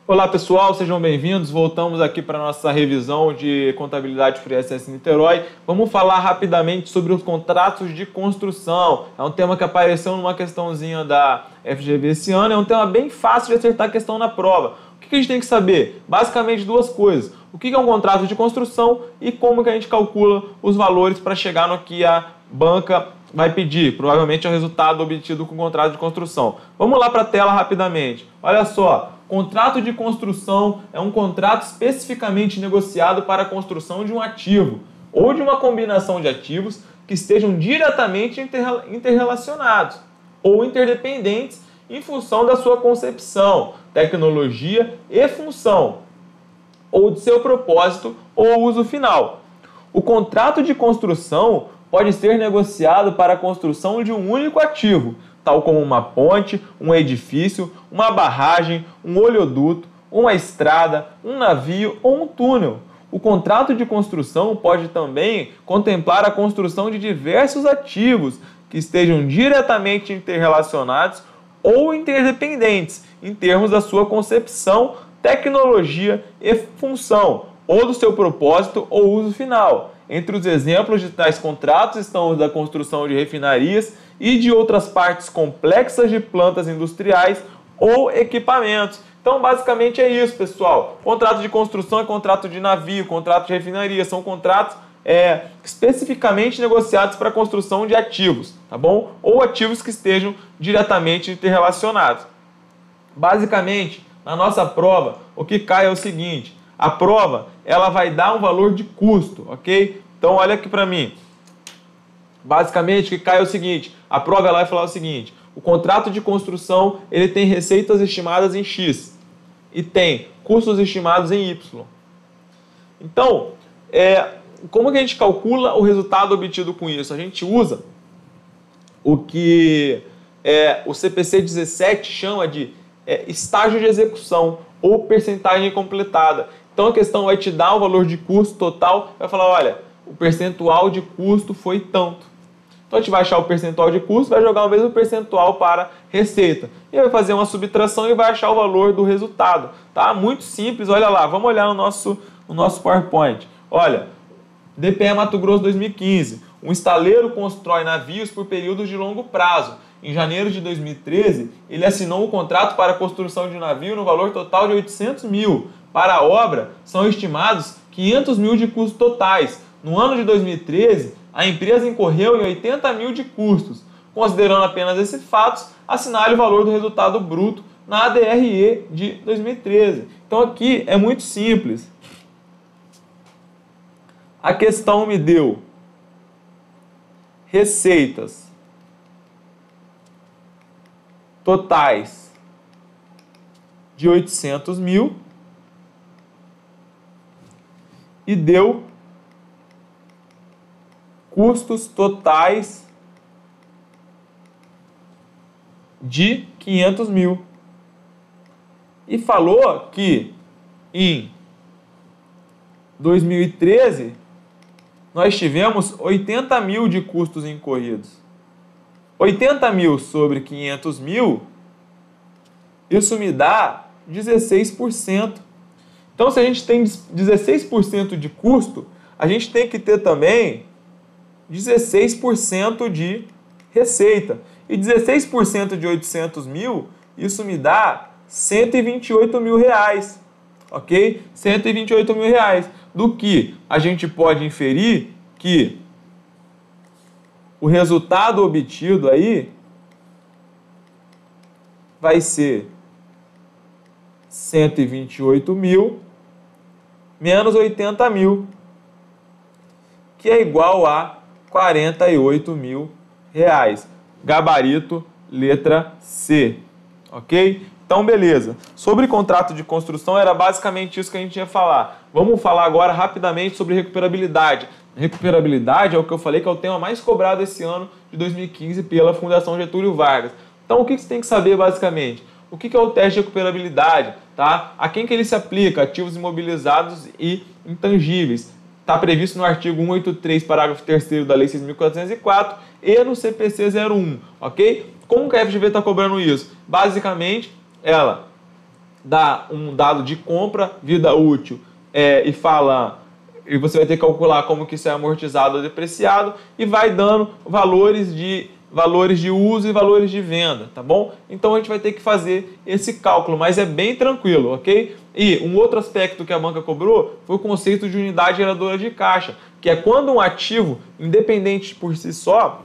Olá pessoal, sejam bem-vindos. Voltamos aqui para a nossa revisão de contabilidade FreeSS Niterói. Vamos falar rapidamente sobre os contratos de construção. É um tema que apareceu numa questãozinha da FGV esse ano. É um tema bem fácil de acertar a questão na prova. O que a gente tem que saber? Basicamente duas coisas. O que é um contrato de construção e como que a gente calcula os valores para chegar no que a banca vai pedir. Provavelmente é o resultado obtido com o contrato de construção. Vamos lá para a tela rapidamente. Olha só. Contrato de construção é um contrato especificamente negociado para a construção de um ativo ou de uma combinação de ativos que estejam diretamente interrelacionados ou interdependentes em função da sua concepção, tecnologia e função, ou de seu propósito ou uso final. O contrato de construção pode ser negociado para a construção de um único ativo, tal como uma ponte, um edifício, uma barragem, um oleoduto, uma estrada, um navio ou um túnel. O contrato de construção pode também contemplar a construção de diversos ativos que estejam diretamente interrelacionados ou interdependentes em termos da sua concepção, tecnologia e função, ou do seu propósito ou uso final. Entre os exemplos de tais contratos estão os da construção de refinarias e de outras partes complexas de plantas industriais ou equipamentos. Então, basicamente é isso, pessoal. Contrato de construção é contrato de navio, contrato de refinaria, são contratos especificamente negociados para a construção de ativos, tá bom? Ou ativos que estejam diretamente interrelacionados. Basicamente, na nossa prova, o que cai é o seguinte: a prova ela vai dar um valor de custo, ok? Então, olha aqui para mim. Basicamente, o que cai é o seguinte: a prova ela vai falar o seguinte: o contrato de construção ele tem receitas estimadas em X e tem custos estimados em Y. Então, como que a gente calcula o resultado obtido com isso? A gente usa o que o CPC 17 chama de estágio de execução ou percentagem completada. Então, a questão vai te dar o valor de custo total, vai falar, olha, o percentual de custo foi tanto. Então, a gente vai achar o percentual de custo, vai jogar o mesmo percentual para receita. E vai fazer uma subtração e vai achar o valor do resultado. Tá? Muito simples, olha lá, vamos olhar no nosso PowerPoint. Olha, DPE Mato Grosso 2015. Um estaleiro constrói navios por períodos de longo prazo. Em janeiro de 2013, ele assinou um contrato para a construção de um navio no valor total de 800 mil. Para a obra, são estimados 500 mil de custos totais. No ano de 2013, a empresa incorreu em 80 mil de custos. Considerando apenas esses fatos, assinale o valor do resultado bruto na ADRE de 2013. Então aqui é muito simples. A questão me deu receitas totais de 800 mil e deu custos totais de 500 mil. E falou que em 2013 nós tivemos 80 mil de custos incorridos. 80 mil sobre 500 mil, isso me dá 16%. Então, se a gente tem 16% de custo, a gente tem que ter também 16% de receita. E 16% de 800 mil, isso me dá 128 mil reais. Ok? 128 mil reais. Do que a gente pode inferir que o resultado obtido aí vai ser 128 mil menos 80 mil, que é igual a 48 mil reais. Gabarito, letra C. Ok? Então, beleza. Sobre contrato de construção, era basicamente isso que a gente ia falar. Vamos falar agora rapidamente sobre recuperabilidade. Recuperabilidade é o que eu falei que é o tema mais cobrado esse ano de 2015 pela Fundação Getúlio Vargas. Então, o que você tem que saber basicamente? O que é o teste de recuperabilidade? Tá? A quem que ele se aplica? Ativos imobilizados e intangíveis. Está previsto no artigo 183, parágrafo 3º da Lei 6.404 e no CPC 01, ok? Como que a FGV está cobrando isso? Basicamente, ela dá um dado de compra, vida útil, e fala, e você vai ter que calcular como que isso é amortizado ou depreciado, e vai dando valores de uso e valores de venda, tá bom? Então a gente vai ter que fazer esse cálculo, mas é bem tranquilo, ok? E um outro aspecto que a banca cobrou foi o conceito de unidade geradora de caixa, que é quando um ativo, independente por si só,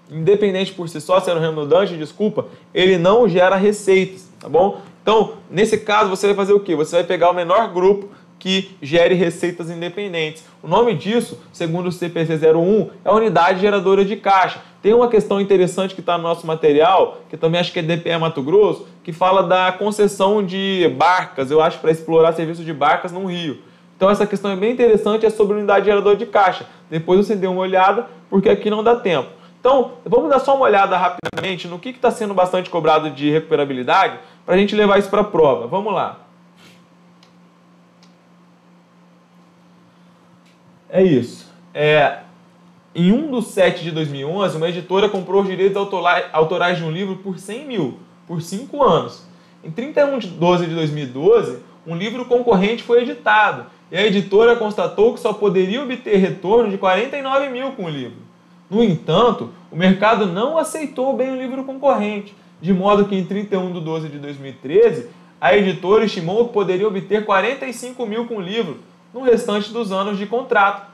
sendo redundante, desculpa, ele não gera receitas, tá bom? Então, nesse caso, você vai fazer o quê? Você vai pegar o menor grupo que gere receitas independentes. O nome disso, segundo o CPC 01, é unidade geradora de caixa. Tem uma questão interessante que está no nosso material, que também acho que é DPE Mato Grosso, que fala da concessão de barcas, eu acho, para explorar serviços de barcas no Rio. Então essa questão é bem interessante, é sobre unidade geradora de caixa. Depois você dê uma olhada, porque aqui não dá tempo. Então, vamos dar só uma olhada rapidamente no que está sendo bastante cobrado de recuperabilidade para a gente levar isso para a prova. Vamos lá. É isso. Em 1/7 de 2011, uma editora comprou os direitos autorais de um livro por 100 mil, por 5 anos. Em 31/12 de 2012, um livro concorrente foi editado e a editora constatou que só poderia obter retorno de 49 mil com o livro. No entanto, o mercado não aceitou bem o livro concorrente, de modo que em 31/12 de 2013, a editora estimou que poderia obter 45 mil com o livro no restante dos anos de contrato.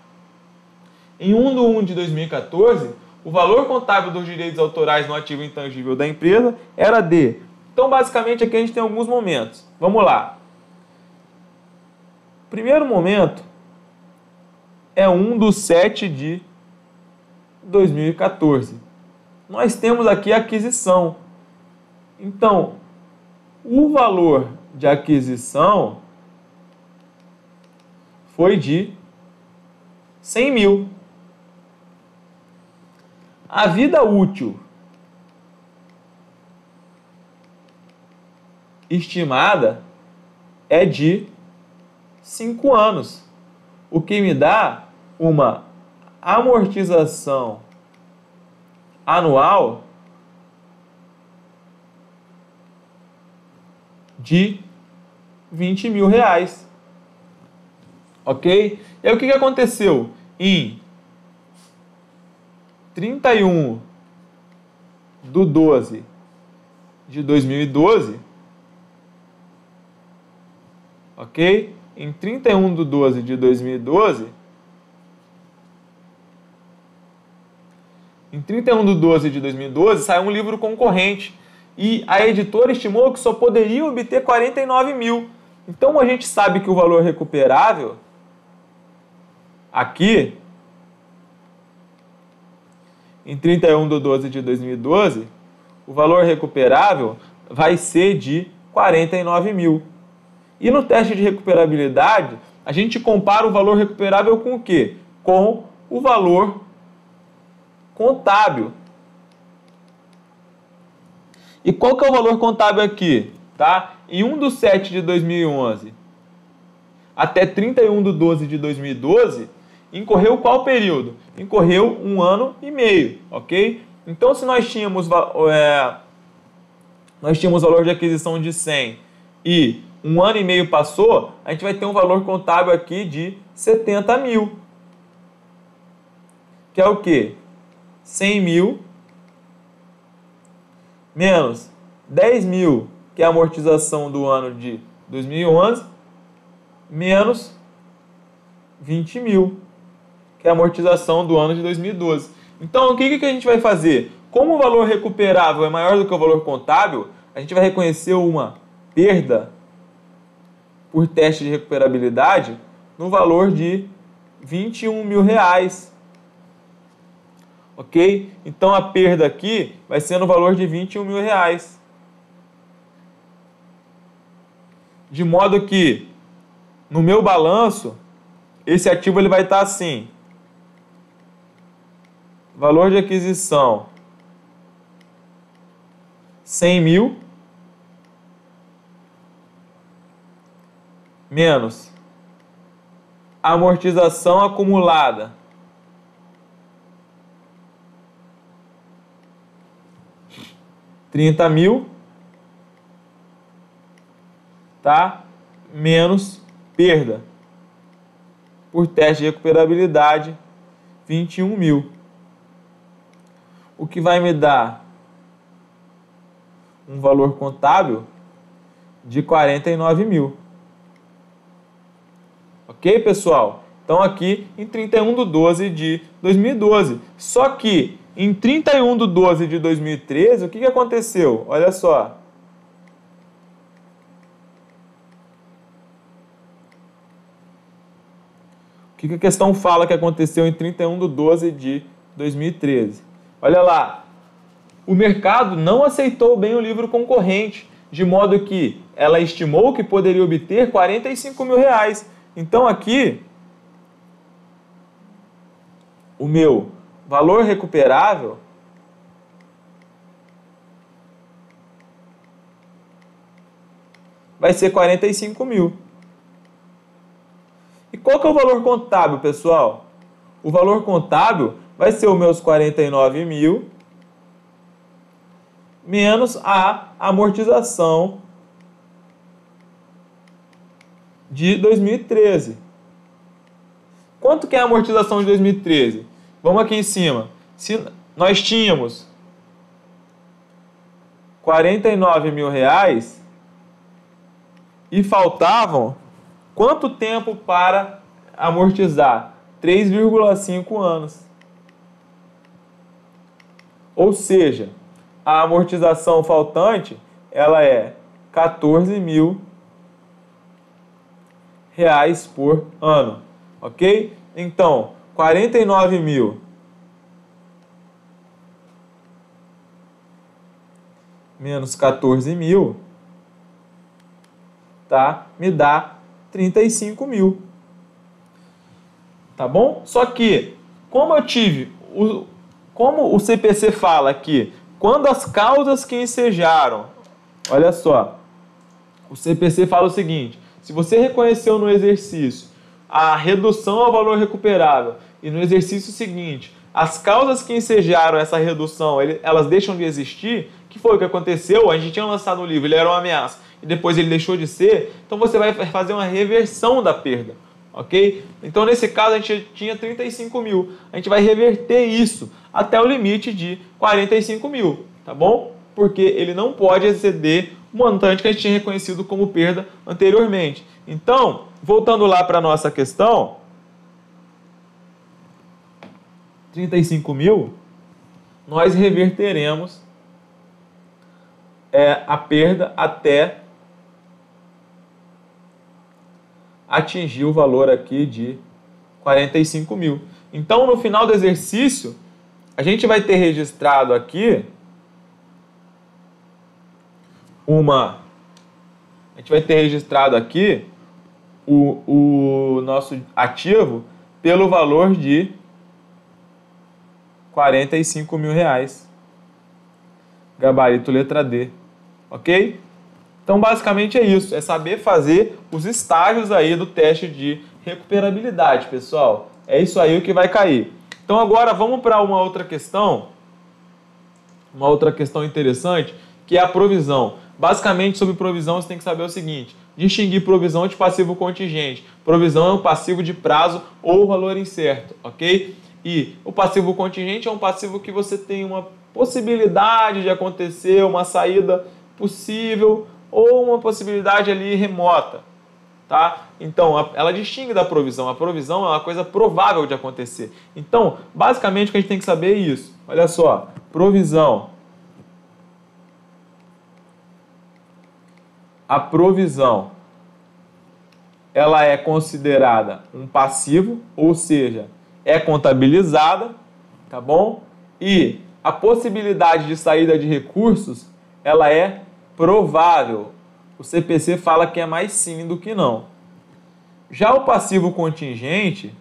Em 1/1 de 2014, o valor contábil dos direitos autorais no ativo intangível da empresa era de... Então, basicamente, aqui a gente tem alguns momentos. Vamos lá. O primeiro momento é 1/7 de 2014. Nós temos aqui a aquisição. Então, o valor de aquisição foi de 100 mil. A vida útil estimada é de 5 anos, o que me dá uma amortização anual de 20 mil reais. Ok? E aí o que aconteceu? Em 31/12 de 2012, ok? Em 31/12 de 2012, saiu um livro concorrente e a editora estimou que só poderia obter 49 mil. Então a gente sabe que o valor recuperável aqui, em 31/12 de 2012, o valor recuperável vai ser de 49 mil. E no teste de recuperabilidade, a gente compara o valor recuperável com o quê? Com o valor contábil. E qual que é o valor contábil aqui? Tá? Em 1/7 de 2011 até 31/12 de 2012, incorreu qual período? Incorreu 1 ano e meio, ok? Então, se nós tínhamos valor de aquisição de 100 e 1 ano e meio passou, a gente vai ter um valor contábil aqui de 70 mil. Que é o quê? 100 mil menos 10 mil, que é a amortização do ano de 2011, menos 20 mil, que é a amortização do ano de 2012. Então, o que a gente vai fazer? Como o valor recuperável é maior do que o valor contábil, a gente vai reconhecer uma perda por teste de recuperabilidade no valor de 21 mil reais. Ok? Então, a perda aqui vai ser no valor de 21 mil reais. De modo que, no meu balanço, esse ativo ele vai estar assim. Valor de aquisição 100 mil menos amortização acumulada 30 mil tá? Menos perda por teste de recuperabilidade, 21 mil. O que vai me dar um valor contábil de 49 mil. Ok, pessoal? Então aqui em 31/12 de 2012. Só que em 31/12 de 2013, o que aconteceu? Olha só. O que a questão fala que aconteceu em 31/12 de 2013? Olha lá. O mercado não aceitou bem o livro concorrente, de modo que ela estimou que poderia obter 45 mil reais. Então aqui, o meu valor recuperável vai ser 45 mil. E qual que é o valor contábil, pessoal? O valor contábil vai ser os meus 49 mil menos a amortização de 2013. Quanto que é a amortização de 2013? Vamos aqui em cima. Se nós tínhamos 49 mil reais e faltavam quanto tempo para amortizar? 3,5 anos. Ou seja, a amortização faltante, ela é 14 mil reais por ano, ok? Então, 49 mil menos 14 mil, tá? Me dá 35 mil, tá bom? Só que, como o CPC fala aqui, quando as causas que ensejaram, olha só, o CPC fala o seguinte: se você reconheceu no exercício a redução ao valor recuperável e no exercício seguinte as causas que ensejaram essa redução, elas deixam de existir, que foi o que aconteceu, a gente tinha lançado um livro, ele era uma ameaça, e depois ele deixou de ser, então você vai fazer uma reversão da perda, ok? Então nesse caso a gente tinha 35 mil, a gente vai reverter isso até o limite de 45 mil, tá bom? Porque ele não pode exceder o montante que a gente tinha reconhecido como perda anteriormente. Então, voltando lá para a nossa questão, 35 mil, nós reverteremos a perda até atingir o valor aqui de 45 mil. Então, no final do exercício, a gente vai ter registrado aqui o nosso ativo pelo valor de 45 mil reais. Gabarito letra D. Ok? Então, basicamente é isso. É saber fazer os estágios aí do teste de recuperabilidade, pessoal. É isso aí o que vai cair. Então, agora vamos para uma outra questão. Uma outra questão interessante, que é a provisão. Basicamente, sobre provisão, você tem que saber o seguinte: distinguir provisão de passivo contingente. Provisão é um passivo de prazo ou valor incerto, ok? E o passivo contingente é um passivo que você tem uma possibilidade de acontecer, uma saída possível ou uma possibilidade ali remota, tá? Então, ela distingue da provisão. A provisão é uma coisa provável de acontecer. Então, basicamente, o que a gente tem que saber é isso. Olha só, provisão. A provisão, ela é considerada um passivo, ou seja, é contabilizada, tá bom? E a possibilidade de saída de recursos, ela é provável. O CPC fala que é mais sim do que não. Já o passivo contingente,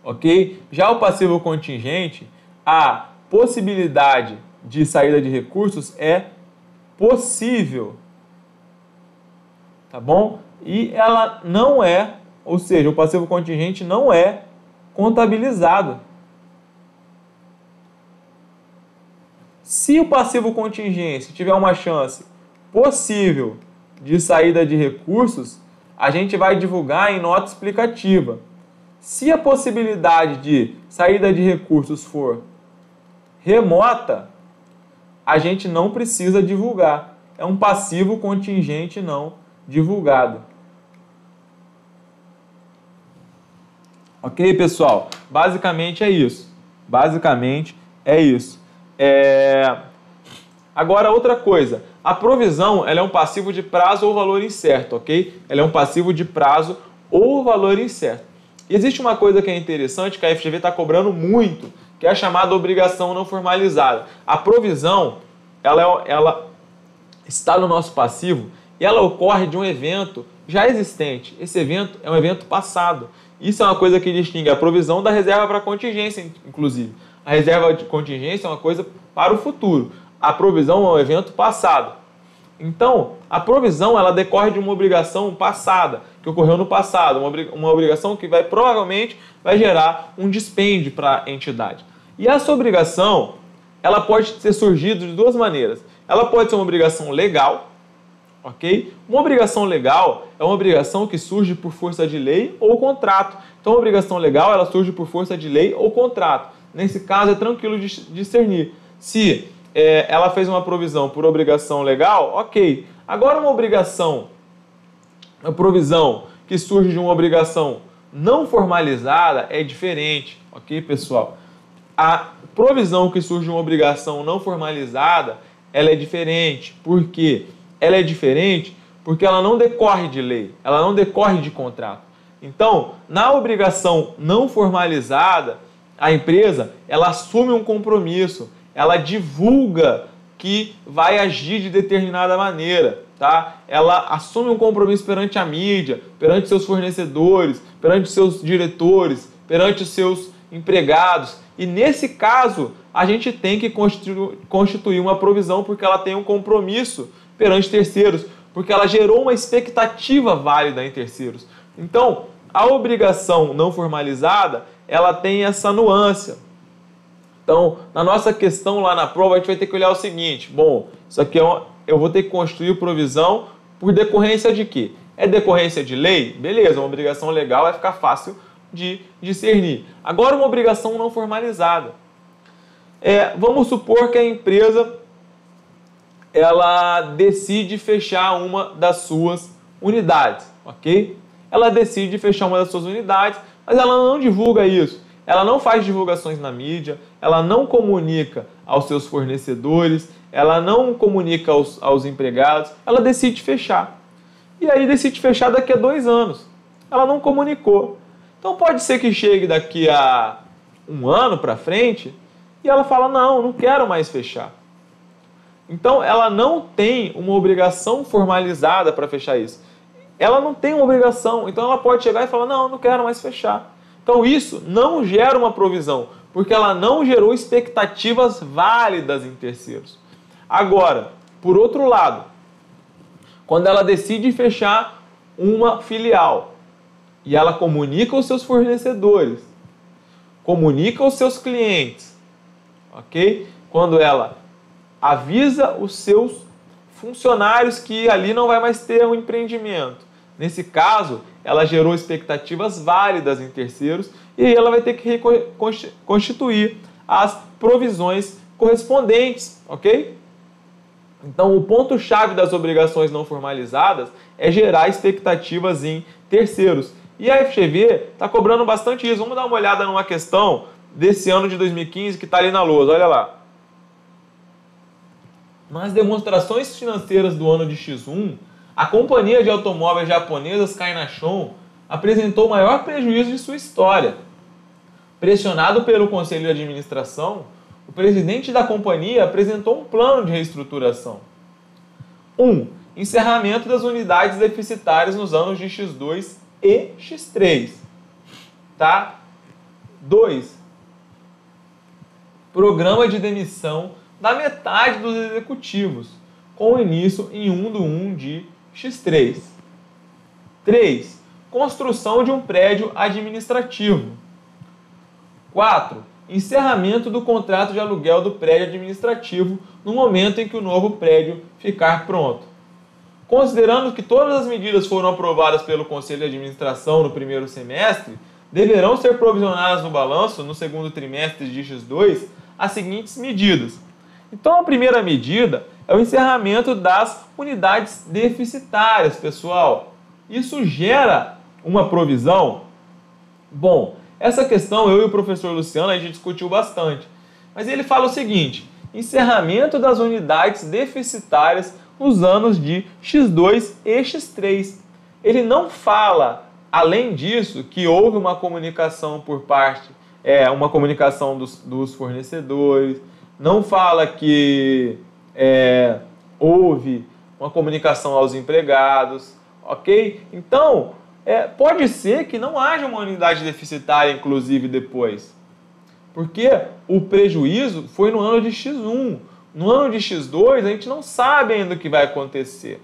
ok? Já o passivo contingente, a possibilidade de saída de recursos é possível, tá bom? E ela não é, ou seja, o passivo contingente não é contabilizado. Se o passivo contingente tiver uma chance possível de saída de recursos, a gente vai divulgar em nota explicativa. Se a possibilidade de saída de recursos for remota, a gente não precisa divulgar. É um passivo contingente não divulgado. Ok, pessoal? Basicamente é isso. Agora, outra coisa. A provisão ela é um passivo de prazo ou valor incerto, ok? Ela é um passivo de prazo ou valor incerto. E existe uma coisa que é interessante, que a FGV está cobrando muito, que é a chamada obrigação não formalizada. A provisão, ela está no nosso passivo e ela ocorre de um evento já existente. Esse evento é um evento passado. Isso é uma coisa que distingue a provisão da reserva para contingência, inclusive. A reserva de contingência é uma coisa para o futuro. A provisão é um evento passado. Então, a provisão ela decorre de uma obrigação passada, que ocorreu no passado, uma obrigação que provavelmente vai gerar um dispêndio para a entidade. E essa obrigação, ela pode ter surgido de duas maneiras. Ela pode ser uma obrigação legal, ok? Uma obrigação legal é uma obrigação que surge por força de lei ou contrato. Então, a obrigação legal ela surge por força de lei ou contrato. Nesse caso, é tranquilo de discernir. Se ela fez uma provisão por obrigação legal, ok. Agora, uma provisão que surge de uma obrigação não formalizada é diferente, ok, pessoal? A provisão que surge de uma obrigação não formalizada, ela é diferente. Por quê? Ela é diferente porque ela não decorre de lei, ela não decorre de contrato. Então, na obrigação não formalizada, a empresa ela assume um compromisso, ela divulga que vai agir de determinada maneira, tá? Ela assume um compromisso perante a mídia, perante seus fornecedores, perante seus diretores, perante os seus empregados. E nesse caso, a gente tem que constituir uma provisão porque ela tem um compromisso perante terceiros, porque ela gerou uma expectativa válida em terceiros. Então, a obrigação não formalizada, ela tem essa nuance. Então, na nossa questão lá na prova, a gente vai ter que olhar o seguinte. Bom, isso aqui eu vou ter que construir provisão por decorrência de quê? É decorrência de lei? Beleza, uma obrigação legal vai ficar fácil de discernir. Agora, uma obrigação não formalizada. Vamos supor que a empresa ela decide fechar uma das suas unidades, ok? Ela decide fechar uma das suas unidades, mas ela não divulga isso. Ela não faz divulgações na mídia, ela não comunica aos seus fornecedores, ela não comunica aos empregados, ela decide fechar. E aí decide fechar daqui a 2 anos. Ela não comunicou. Então pode ser que chegue daqui a 1 ano para frente e ela fala, não quero mais fechar. Então ela não tem uma obrigação formalizada para fechar isso. Ela não tem uma obrigação, então ela pode chegar e falar, não quero mais fechar. Então isso não gera uma provisão, porque ela não gerou expectativas válidas em terceiros. Agora, por outro lado, quando ela decide fechar uma filial e ela comunica aos seus fornecedores, comunica aos seus clientes, ok? Quando ela avisa os seus funcionários que ali não vai mais ter um empreendimento. Nesse caso, ela gerou expectativas válidas em terceiros e aí ela vai ter que constituir as provisões correspondentes, ok? Então, o ponto-chave das obrigações não formalizadas é gerar expectativas em terceiros. E a FGV está cobrando bastante isso. Vamos dar uma olhada numa questão desse ano de 2015 que está ali na lousa. Olha lá. Nas demonstrações financeiras do ano de X1, a companhia de automóveis japonesa Sky-Nashon apresentou o maior prejuízo de sua história. Pressionado pelo conselho de administração, o presidente da companhia apresentou um plano de reestruturação. 1. Encerramento das unidades deficitárias nos anos de X2 e X3. Tá? 2. Programa de demissão da metade dos executivos, com início em 1/1 de X3. 3. Construção de um prédio administrativo. 4. encerramento do contrato de aluguel do prédio administrativo no momento em que o novo prédio ficar pronto. Considerando que todas as medidas foram aprovadas pelo Conselho de Administração no primeiro semestre, deverão ser provisionadas no balanço no segundo trimestre de X2 as seguintes medidas. Então, a primeira medida é o encerramento das unidades deficitárias, pessoal. Isso gera uma provisão? Bom, essa questão eu e o professor Luciano a gente discutiu bastante. Mas ele fala o seguinte: encerramento das unidades deficitárias nos anos de X2 e X3. Ele não fala, além disso, que houve uma comunicação por parte, uma comunicação dos fornecedores, não fala que houve uma comunicação aos empregados, ok? Então, pode ser que não haja uma unidade deficitária, inclusive, depois. Porque o prejuízo foi no ano de X1. No ano de X2, a gente não sabe ainda o que vai acontecer.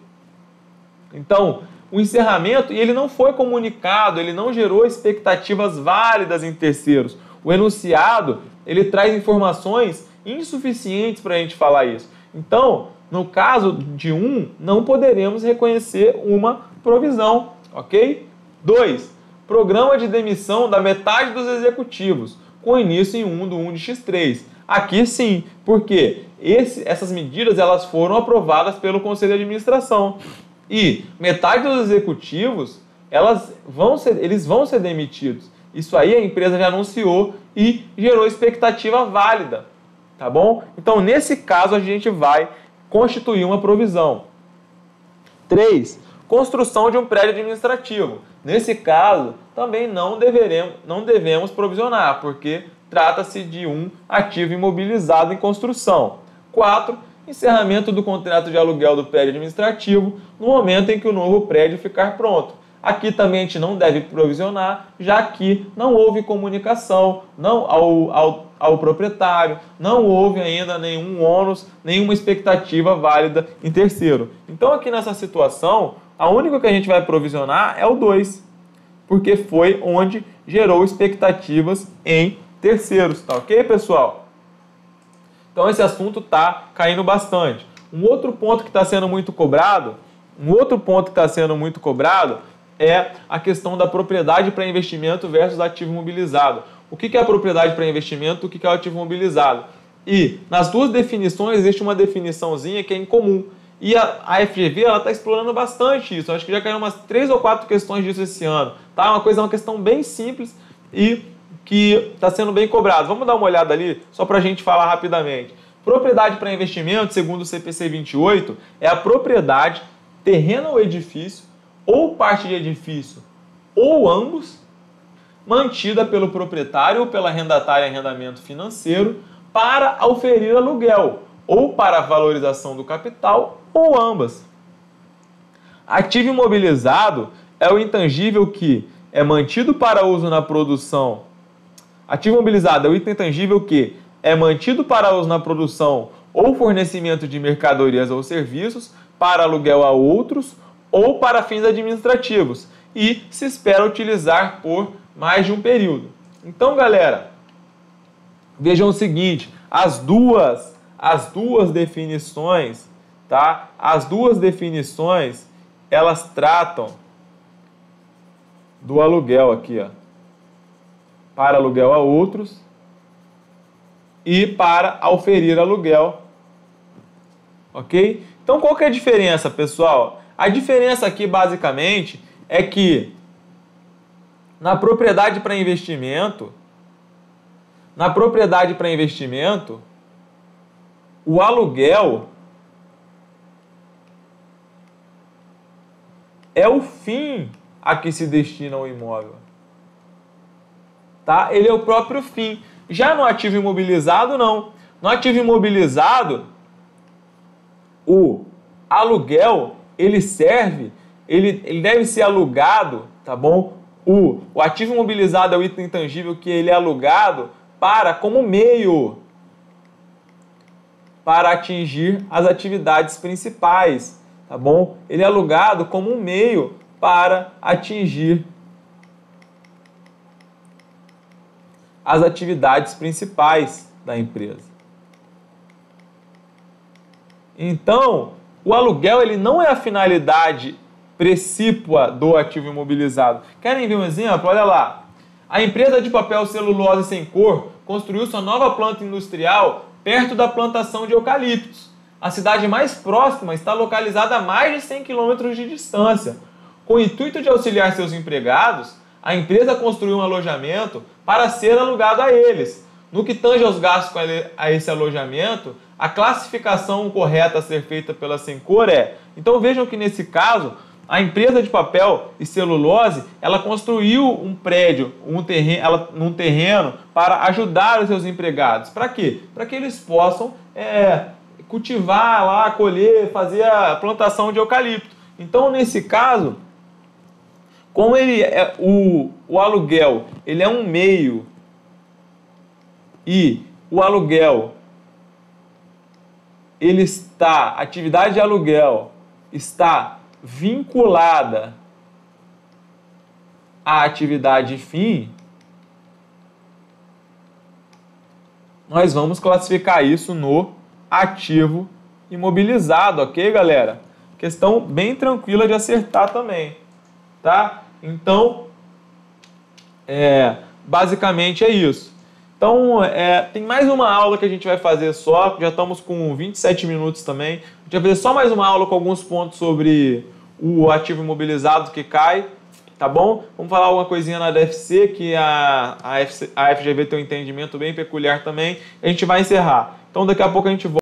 Então, o encerramento, e ele não foi comunicado, ele não gerou expectativas válidas em terceiros. O enunciado, ele traz informações insuficientes para a gente falar isso. Então, no caso de não poderemos reconhecer uma provisão, ok? 2. Programa de demissão da metade dos executivos, com início em 1/1 de X3. Aqui sim, porque essas medidas elas foram aprovadas pelo Conselho de Administração. E metade dos executivos, eles vão ser demitidos. Isso aí a empresa já anunciou e gerou expectativa válida, tá bom? Então, nesse caso, a gente vai constituir uma provisão. 3. Construção de um prédio administrativo. Nesse caso, também não devemos provisionar, porque trata-se de um ativo imobilizado em construção. 4. Encerramento do contrato de aluguel do prédio administrativo no momento em que o novo prédio ficar pronto. Aqui também a gente não deve provisionar, já que não houve comunicação ao proprietário, não houve ainda nenhum ônus, nenhuma expectativa válida em terceiro. Então aqui nessa situação, a única que a gente vai provisionar é o 2, porque foi onde gerou expectativas em terceiros, tá ok, pessoal? Então esse assunto está caindo bastante. Um outro ponto que está sendo muito cobrado é a questão da propriedade para investimento versus ativo imobilizado. O que é a propriedade para investimento, o que é o ativo imobilizado? E nas duas definições existe uma definiçãozinha que é incomum. E a FGV está explorando bastante isso. Eu acho que já caíram umas 3 ou 4 questões disso esse ano. Tá? Uma questão bem simples e que está sendo bem cobrado. Vamos dar uma olhada ali, só para a gente falar rapidamente. Propriedade para investimento, segundo o CPC 28, é a propriedade, terreno ou edifício, ou parte de edifício, ou ambos, mantida pelo proprietário ou pela arrendatária em arrendamento financeiro para auferir aluguel, ou para valorização do capital, ou ambas. Ativo imobilizado é o intangível que é mantido para uso na produção. Ativo imobilizado é o item intangível que é mantido para uso na produção ou fornecimento de mercadorias ou serviços para aluguel a outros ou para fins administrativos e se espera utilizar por mais de um período. Então, galera, vejam o seguinte, as duas definições, tá? As duas definições, elas tratam do aluguel aqui, ó, para aluguel a outros e para auferir aluguel, ok? Então, qual que é a diferença, pessoal? A diferença aqui, basicamente, é que na propriedade para investimento, o aluguel é o fim a que se destina o imóvel. Tá? Ele é o próprio fim. Já no ativo imobilizado, não. No ativo imobilizado, o aluguel, ele deve ser alugado, tá bom? O ativo imobilizado é o item intangível que ele é alugado como meio para atingir as atividades principais, tá bom? Ele é alugado como um meio para atingir as atividades principais da empresa. Então, o aluguel ele não é a finalidade precípua do ativo imobilizado. Querem ver um exemplo? Olha lá. A empresa de papel celulose sem cor construiu sua nova planta industrial perto da plantação de eucaliptos. A cidade mais próxima está localizada a mais de 100 km de distância. Com o intuito de auxiliar seus empregados, a empresa construiu um alojamento para ser alugado a eles. No que tange aos gastos a esse alojamento, a classificação correta a ser feita pela Sencor é... Então vejam que nesse caso, a empresa de papel e celulose, ela construiu um prédio, num terreno para ajudar os seus empregados. Para quê? Para que eles possam cultivar lá, colher, fazer a plantação de eucalipto. Então, nesse caso, como o aluguel ele é um meio e o aluguel, a atividade de aluguel está vinculada à atividade fim, nós vamos classificar isso no ativo imobilizado, ok, galera? Questão bem tranquila de acertar também, tá? Então, basicamente é isso. Então, tem mais uma aula que a gente vai fazer só, já estamos com 27 minutos também. A gente vai fazer só mais uma aula com alguns pontos sobre o ativo imobilizado que cai, tá bom? Vamos falar alguma coisinha na DFC, que a FGV tem um entendimento bem peculiar também. A gente vai encerrar. Então, daqui a pouco a gente volta.